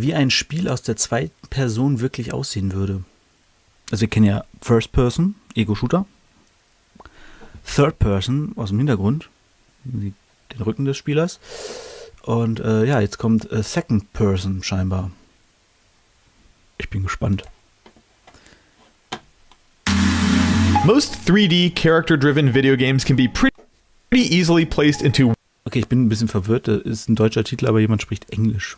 wie ein Spiel aus der zweiten Person wirklich aussehen würde. Also wir kennen ja First Person, Ego-Shooter. Third Person aus dem Hintergrund, den Rücken des Spielers. Und ja, jetzt kommt Second Person scheinbar. Ich bin gespannt. Most 3D character-driven video games can be pretty easily placed into... Okay, ich bin ein bisschen verwirrt. Das ist ein deutscher Titel, aber jemand spricht Englisch.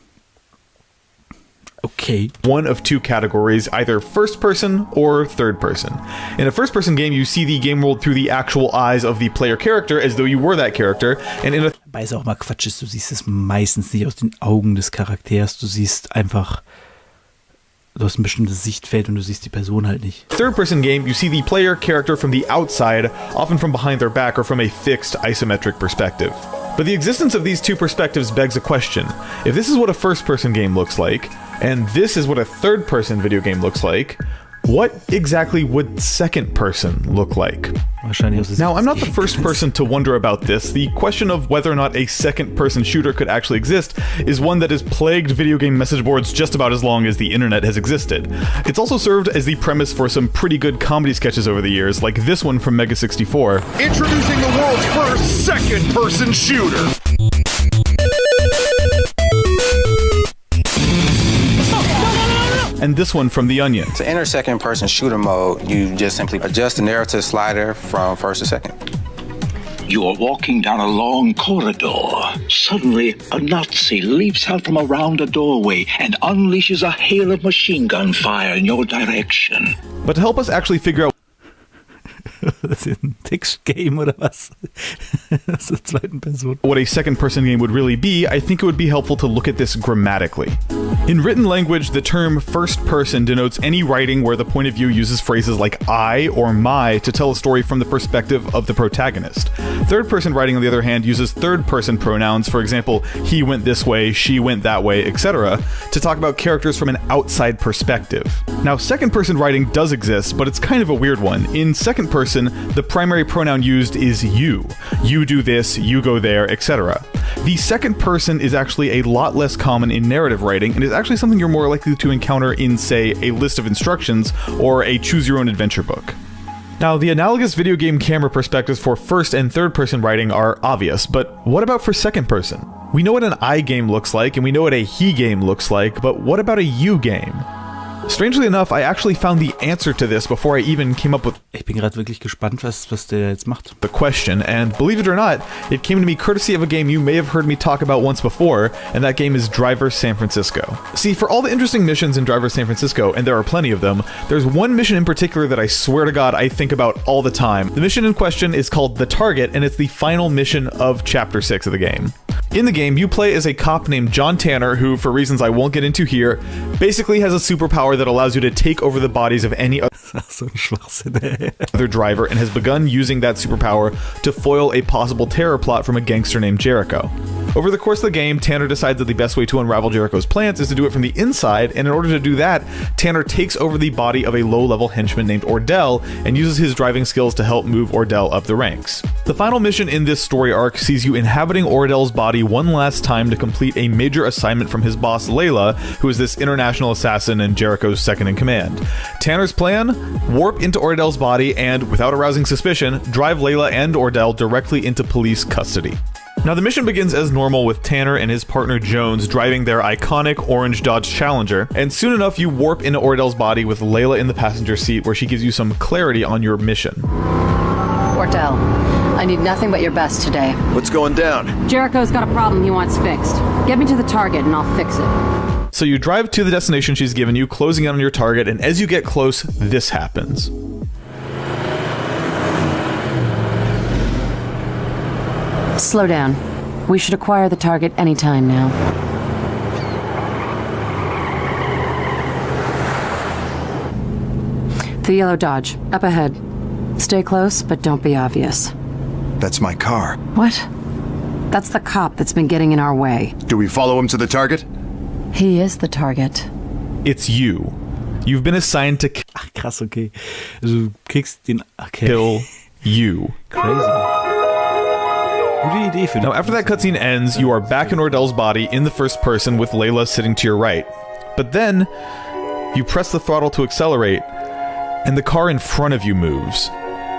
Okay. One of two categories, either first person or third person. In a first person game, you see the game world through the actual eyes of the player character as though you were that character. And in a... Weil es auch mal Quatsch ist, du siehst es meistens nicht aus den Augen des Charakters. Du siehst einfach... Du hast ein bestimmtes Sichtfeld und du siehst die Person halt nicht. Third-person game, you see the player character from the outside, often from behind their back or from a fixed isometric perspective. But the existence of these two perspectives begs a question. If this is what a first-person game looks like, and this is what a third-person video game looks like, what exactly would second-person look like? Now, I'm not the first person to wonder about this. The question of whether or not a second-person shooter could actually exist is one that has plagued video game message boards just about as long as the internet has existed. It's also served as the premise for some pretty good comedy sketches over the years, like this one from Mega 64. Introducing the world's first second-person shooter! And this one from The Onion. To enter second-person shooter mode, you just simply adjust the narrative slider from first to second. You are walking down a long corridor. Suddenly, a Nazi leaps out from around a doorway and unleashes a hail of machine gun fire in your direction. But to help us actually figure out Das ist ein Text-Game oder was? Aus der zweiten Person. what a second-person game would really be, I think it would be helpful to look at this grammatically. In written language, the term first-person denotes any writing where the point of view uses phrases like I or my to tell a story from the perspective of the protagonist. Third-person writing, on the other hand, uses third-person pronouns, for example, he went this way, she went that way, etc., to talk about characters from an outside perspective. Now, second-person writing does exist, but it's kind of a weird one. In second person, the primary pronoun used is you. You do this, you go there, etc. The second person is actually a lot less common in narrative writing, and is actually something you're more likely to encounter in, say, a list of instructions or a choose-your-own-adventure book. Now, the analogous video game camera perspectives for first and third person writing are obvious, but what about for second person? We know what an I game looks like, and we know what a he game looks like, but what about a you game? Strangely enough, I actually found the answer to this before I even came up with Ich bin gerade wirklich gespannt, was der jetzt macht. the question, and believe it or not, it came to me courtesy of a game you may have heard me talk about once before, and that game is Driver San Francisco. See, for all the interesting missions in Driver San Francisco, and there are plenty of them, there's one mission in particular that I swear to God I think about all the time. The mission in question is called The Target, and it's the final mission of Chapter 6 of the game. In the game, you play as a cop named John Tanner, who, for reasons I won't get into here, basically has a superpower that allows you to take over the bodies of any So ein Schwachsinn, ey. other driver, and has begun using that superpower to foil a possible terror plot from a gangster named Jericho. Over the course of the game, Tanner decides that the best way to unravel Jericho's plans is to do it from the inside, and in order to do that, Tanner takes over the body of a low-level henchman named Ordell and uses his driving skills to help move Ordell up the ranks. The final mission in this story arc sees you inhabiting Ordell's body one last time to complete a major assignment from his boss Layla, who is this international assassin and Jericho's second-in-command. Tanner's plan? Warp into Ordell's body and, without arousing suspicion, drive Layla and Ordell directly into police custody. Now, the mission begins as normal with Tanner and his partner Jones driving their iconic orange Dodge Challenger, and soon enough you warp into Ordell's body with Layla in the passenger seat where she gives you some clarity on your mission. Ordell, I need nothing but your best today. What's going down? Jericho's got a problem he wants fixed. Get me to the target and I'll fix it. So you drive to the destination she's given you, closing in on your target, and as you get close, this happens. Slow down. We should acquire the target anytime now. The yellow Dodge, up ahead. Stay close, but don't be obvious. That's my car. What? That's the cop that's been getting in our way. Do we follow him to the target? He is the target. It's you. You've been assigned to Ach, krass, okay. Also, du kriegst den... Okay. kill you. Crazy. Gute Idee für Now, after that cutscene ends, you are back in Ordell's body in the first person with Layla sitting to your right. But then, you press the throttle to accelerate, and the car in front of you moves.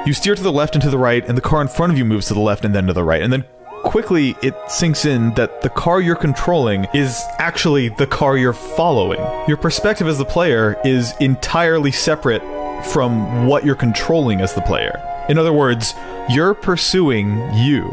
You steer to the left and to the right, and the car in front of you moves to the left and then to the right. And then quickly, it sinks in that the car you're controlling is actually the car you're following. Your perspective as the player is entirely separate from what you're controlling as the player. In other words, you're pursuing you.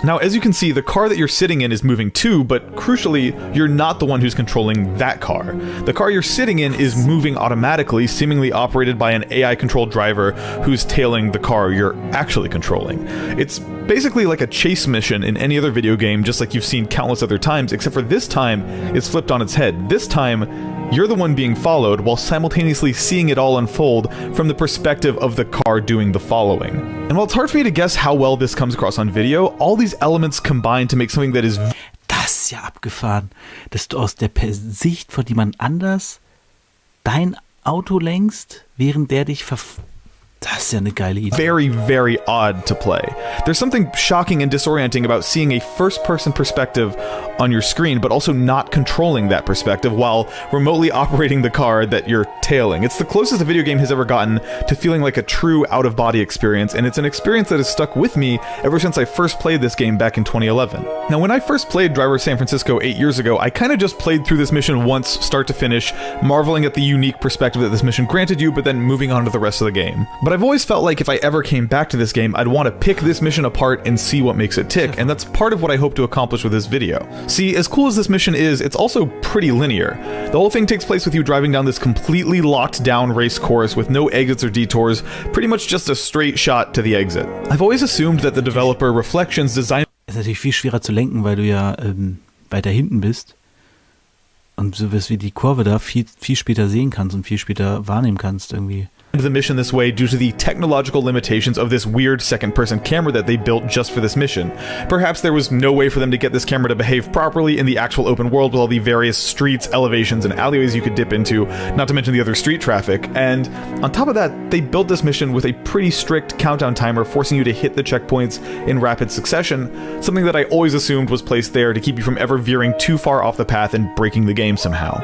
Now, as you can see, the car that you're sitting in is moving too, but crucially, you're not the one who's controlling that car. The car you're sitting in is moving automatically, seemingly operated by an AI-controlled driver who's tailing the car you're actually controlling. It's basically like a chase mission in any other video game, just like you've seen countless other times, except for this time, it's flipped on its head. This time, you're the one being followed, while simultaneously seeing it all unfold from the perspective of the car doing the following. And while it's hard for you to guess how well this comes across on video, all these elements combine to make something that is... Das ist ja abgefahren, dass du aus der Sicht von jemand anders dein Auto lenkst, während der dich Das ist ja eine geile Idee. Very, very odd to play. There's something shocking and disorienting about seeing a first-person perspective on your screen, but also not controlling that perspective while remotely operating the car that you're tailing. It's the closest a video game has ever gotten to feeling like a true out-of-body experience, and it's an experience that has stuck with me ever since I first played this game back in 2011. Now, when I first played Driver San Francisco 8 years ago, I kind of just played through this mission once, start to finish, marveling at the unique perspective that this mission granted you, but then moving on to the rest of the game. But I've always felt like if I ever came back to this game, I'd want to pick this mission apart and see what makes it tick, and that's part of what I hope to accomplish with this video. See, as cool as this mission is, it's also pretty linear. The whole thing takes place with you driving down this completely locked down race course with no exits or detours, pretty much just a straight shot to the exit. I've always assumed that the developer Reflections designed... Es ist natürlich viel schwerer zu lenken, weil du ja weiter hinten bist und so wie die Kurve da viel später sehen kannst und viel später wahrnehmen kannst irgendwie. The mission this way due to the technological limitations of this weird second-person camera that they built just for this mission. Perhaps there was no way for them to get this camera to behave properly in the actual open world with all the various streets, elevations, and alleyways you could dip into, not to mention the other street traffic. And on top of that, they built this mission with a pretty strict countdown timer, forcing you to hit the checkpoints in rapid succession, something that I always assumed was placed there to keep you from ever veering too far off the path and breaking the game somehow.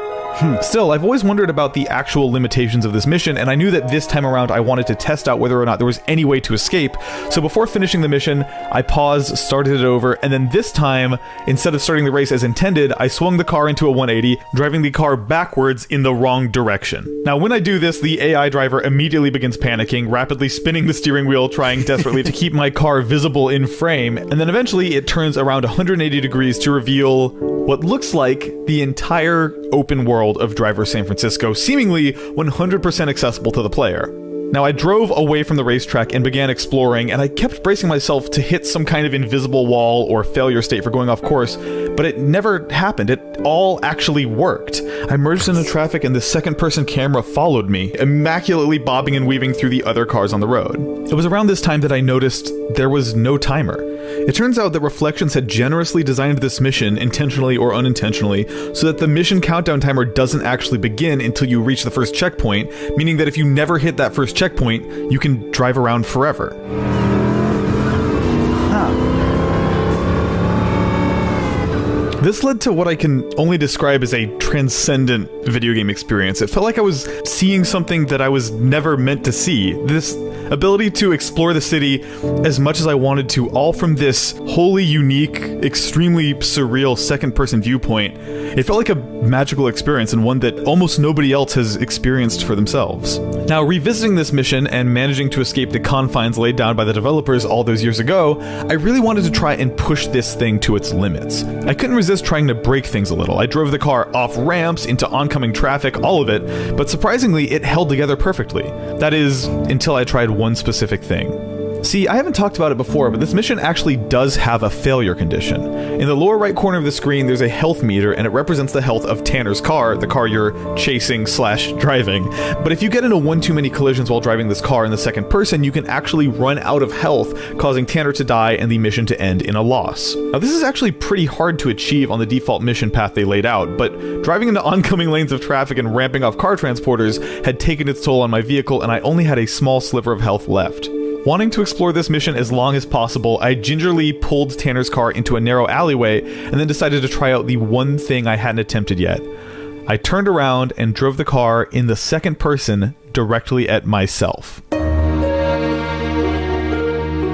Still, I've always wondered about the actual limitations of this mission, and I knew that this time around I wanted to test out whether or not there was any way to escape, so before finishing the mission, I paused, started it over, and then this time, instead of starting the race as intended, I swung the car into a 180, driving the car backwards in the wrong direction. Now, when I do this, the AI driver immediately begins panicking, rapidly spinning the steering wheel, trying desperately to keep my car visible in frame, and then eventually it turns around 180 degrees to reveal what looks like the entire open world of Driver San Francisco, seemingly 100% accessible to the player. Now, I drove away from the racetrack and began exploring, and I kept bracing myself to hit some kind of invisible wall or failure state for going off course, but it never happened. It all actually worked. I merged into traffic and the second-person camera followed me, immaculately bobbing and weaving through the other cars on the road. It was around this time that I noticed there was no timer. It turns out that Reflections had generously designed this mission, intentionally or unintentionally, so that the mission countdown timer doesn't actually begin until you reach the first checkpoint, meaning that if you never hit that first checkpoint, you can drive around forever. This led to what I can only describe as a transcendent video game experience. It felt like I was seeing something that I was never meant to see. This ability to explore the city as much as I wanted to, all from this wholly unique, extremely surreal second-person viewpoint. It felt like a magical experience and one that almost nobody else has experienced for themselves. Now, revisiting this mission and managing to escape the confines laid down by the developers all those years ago, I really wanted to try and push this thing to its limits. I couldn't resist trying to break things a little. I drove the car off ramps, into oncoming traffic, all of it, but surprisingly, it held together perfectly. That is, until I tried one specific thing. See, I haven't talked about it before, but this mission actually does have a failure condition. In the lower right corner of the screen, there's a health meter, and it represents the health of Tanner's car, the car you're chasing/driving. But if you get into one too many collisions while driving this car in the second person, you can actually run out of health, causing Tanner to die and the mission to end in a loss. Now, this is actually pretty hard to achieve on the default mission path they laid out, but driving into oncoming lanes of traffic and ramping off car transporters had taken its toll on my vehicle, and I only had a small sliver of health left. Wanting to explore this mission as long as possible, I gingerly pulled Tanner's car into a narrow alleyway and then decided to try out the one thing I hadn't attempted yet. I turned around and drove the car in the second person directly at myself.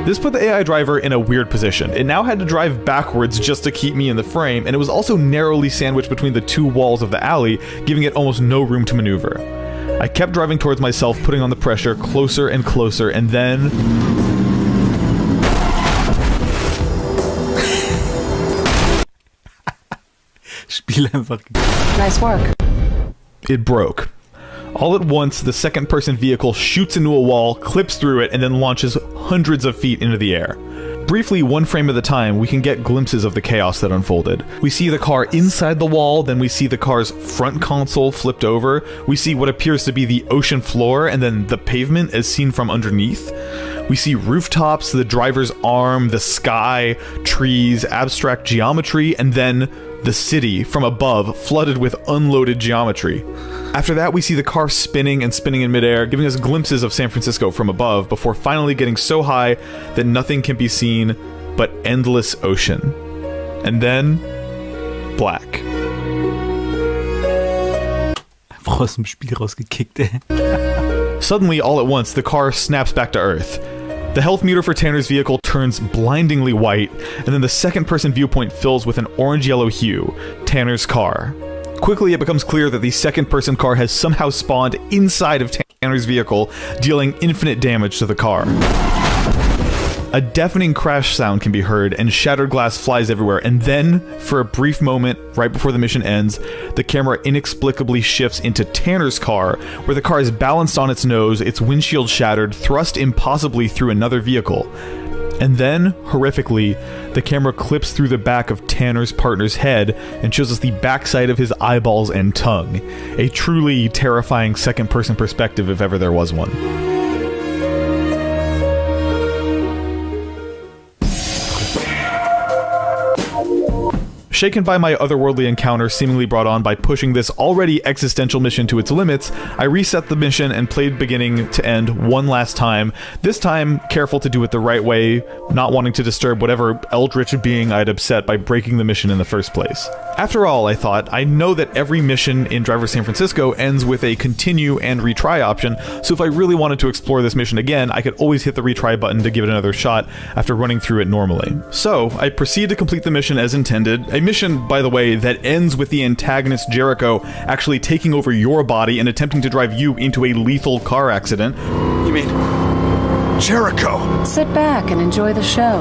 This put the AI driver in a weird position. It now had to drive backwards just to keep me in the frame, and it was also narrowly sandwiched between the two walls of the alley, giving it almost no room to maneuver. I kept driving towards myself, putting on the pressure closer and closer, and then... Spiel einfach. Nice work. It broke. All at once, the second-person vehicle shoots into a wall, clips through it, and then launches hundreds of feet into the air. Briefly, one frame at a time, we can get glimpses of the chaos that unfolded. We see the car inside the wall, then we see the car's front console flipped over, we see what appears to be the ocean floor, and then the pavement as seen from underneath. We see rooftops, the driver's arm, the sky, trees, abstract geometry, and then the city from above, flooded with unloaded geometry. After that, we see the car spinning and spinning in midair, giving us glimpses of San Francisco from above, before finally getting so high that nothing can be seen but endless ocean. And then... black. Einfach aus dem Spiel rausgekickt, ey. Suddenly, all at once, the car snaps back to Earth. The health meter for Tanner's vehicle turns blindingly white, and then the second-person viewpoint fills with an orange-yellow hue, Tanner's car. Quickly, it becomes clear that the second-person car has somehow spawned inside of Tanner's vehicle, dealing infinite damage to the car. A deafening crash sound can be heard, and shattered glass flies everywhere, and then, for a brief moment, right before the mission ends, the camera inexplicably shifts into Tanner's car, where the car is balanced on its nose, its windshield shattered, thrust impossibly through another vehicle. And then, horrifically, the camera clips through the back of Tanner's partner's head and shows us the backside of his eyeballs and tongue. A truly terrifying second-person perspective if ever there was one. Shaken by my otherworldly encounter seemingly brought on by pushing this already existential mission to its limits, I reset the mission and played beginning to end one last time, this time careful to do it the right way, not wanting to disturb whatever eldritch being I'd upset by breaking the mission in the first place. After all, I thought, I know that every mission in Driver San Francisco ends with a continue and retry option, so if I really wanted to explore this mission again, I could always hit the retry button to give it another shot after running through it normally. So, I proceed to complete the mission as intended, a mission, by the way, that ends with the antagonist Jericho actually taking over your body and attempting to drive you into a lethal car accident. You mean Jericho? Sit back and enjoy the show.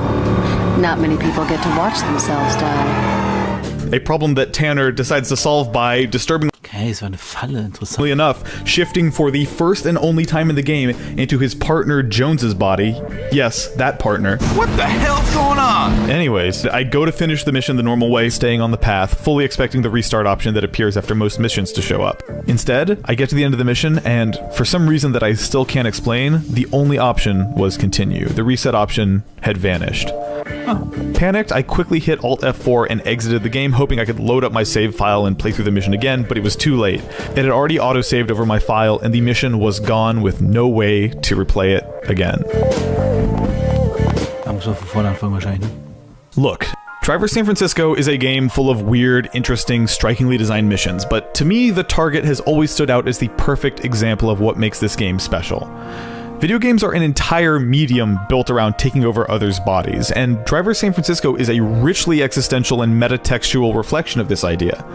Not many people get to watch themselves die. A problem that Tanner decides to solve by disturbingly Okay, es war eine Falle, interessant. enough, shifting for the first and only time in the game into his partner Jones's body. Yes, that partner. What the hell's going on? Anyways, I go to finish the mission the normal way, staying on the path, fully expecting the restart option that appears after most missions to show up. Instead, I get to the end of the mission, and for some reason that I still can't explain, the only option was continue. The reset option had vanished. Panicked, I quickly hit Alt F4 and exited the game, hoping I could load up my save file and play through the mission again, but it was too late. It had already auto-saved over my file, and the mission was gone with no way to replay it again. Da muss man von vorne anfangen wahrscheinlich, ne? Look, Driver San Francisco is a game full of weird, interesting, strikingly designed missions, but to me, the target has always stood out as the perfect example of what makes this game special. Video games are an entire medium built around taking over others' bodies, and Driver San Francisco is a richly existential and metatextual reflection of this idea.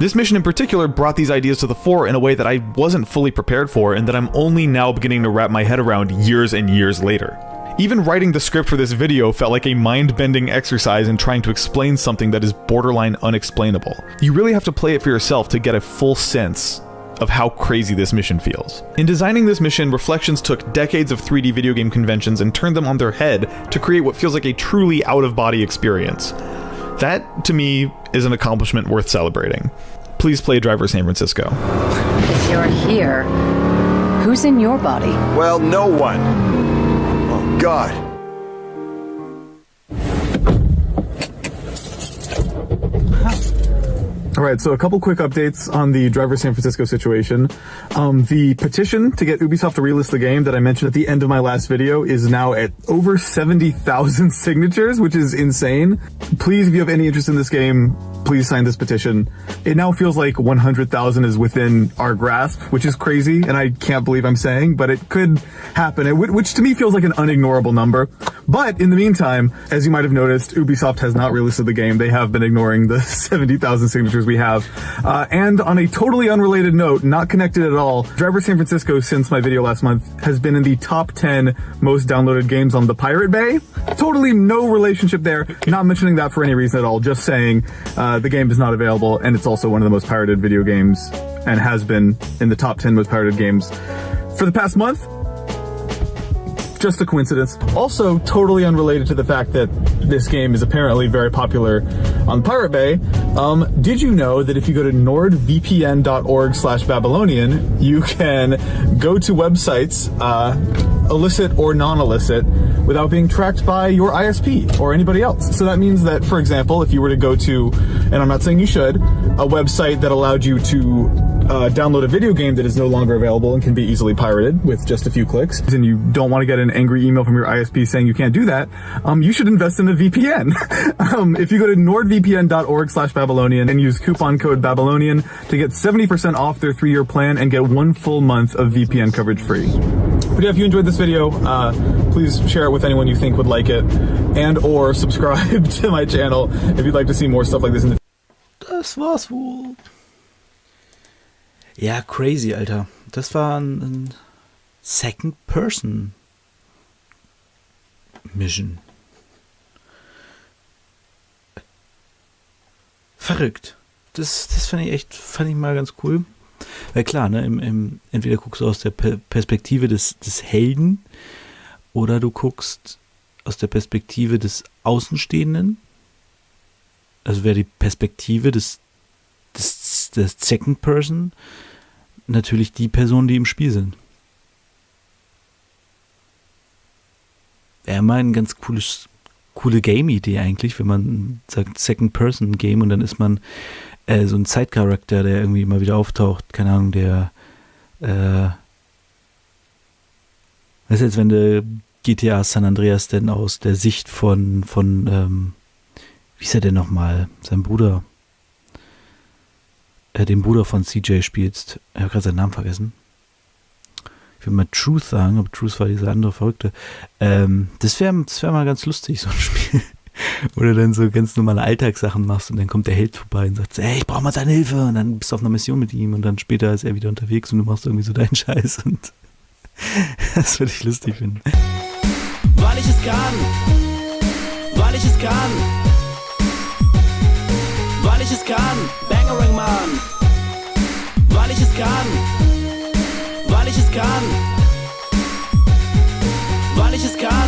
This mission in particular brought these ideas to the fore in a way that I wasn't fully prepared for, and that I'm only now beginning to wrap my head around years and years later. Even writing the script for this video felt like a mind-bending exercise in trying to explain something that is borderline unexplainable. You really have to play it for yourself to get a full sense of how crazy this mission feels. In designing this mission, Reflections took decades of 3D video game conventions and turned them on their head to create what feels like a truly out-of-body experience. That, to me, is an accomplishment worth celebrating. Please play Driver San Francisco. If you're here, who's in your body? Well, no one. Oh, God. All right, so a couple quick updates on the Driver San Francisco situation. The petition to get Ubisoft to relist the game that I mentioned at the end of my last video is now at over 70,000 signatures, which is insane. Please, if you have any interest in this game, please sign this petition. It now feels like 100,000 is within our grasp, which is crazy, and I can't believe I'm saying, but it could happen, which to me feels like an unignorable number. But in the meantime, as you might have noticed, Ubisoft has not relisted the game. They have been ignoring the 70,000 signatures we have. And on a totally unrelated note, not connected at all, Driver San Francisco, since my video last month, has been in the top 10 most downloaded games on the Pirate Bay. Totally no relationship there. Not mentioning that for any reason at all. Just saying the game is not available, and it's also one of the most pirated video games, and has been in the top 10 most pirated games for the past month. Just a coincidence. Also, totally unrelated to the fact that this game is apparently very popular on Pirate Bay, did you know that if you go to nordvpn.org/Babylonian, you can go to websites, illicit or non-illicit, without being tracked by your ISP or anybody else? So that means that, for example, if you were to go to, and I'm not saying you should, a website that allowed you to download a video game that is no longer available and can be easily pirated with just a few clicks, and you don't want to get an angry email from your ISP saying you can't do that, you should invest in a VPN. If you go to nordvpn.org/Babylonian and use coupon code Babylonian to get 70% off their 3-year plan and get 1 full month of VPN coverage free. But yeah, if you enjoyed this video, please share it with anyone you think would like it, and or subscribe to my channel if you'd like to see more stuff like this in the Das war's wohl. Ja, crazy, Alter. Das war ein Second-Person-Mission. Verrückt. Das fand ich mal ganz cool. Weil klar, ne, entweder guckst du aus der Perspektive des Helden oder du guckst aus der Perspektive des Außenstehenden. Also wäre die Perspektive des Second Person natürlich die Personen, die im Spiel sind. Wäre mal eine ganz coole Game-Idee eigentlich, wenn man sagt Second Person Game und dann ist man so ein Side-Charakter, der irgendwie mal wieder auftaucht. Keine Ahnung, der weißt du, jetzt wenn der GTA San Andreas denn aus der Sicht von wie ist er denn nochmal? Sein Bruder. Den Bruder von CJ spielst. Ich habe gerade seinen Namen vergessen. Ich will mal Truth sagen, aber Truth war dieser andere Verrückte. Das wär mal ganz lustig, so ein Spiel. Wo du dann so ganz normale Alltagssachen machst und dann kommt der Held vorbei und sagt, ey, ich brauche mal deine Hilfe. Und dann bist du auf einer Mission mit ihm und dann später ist er wieder unterwegs und du machst irgendwie so deinen Scheiß. Und das würde ich lustig finden. Weil ich es kann. Weil ich es kann. Weil ich es kann, Bangerang Mann. Weil ich es kann. Weil ich es kann. Weil ich es kann.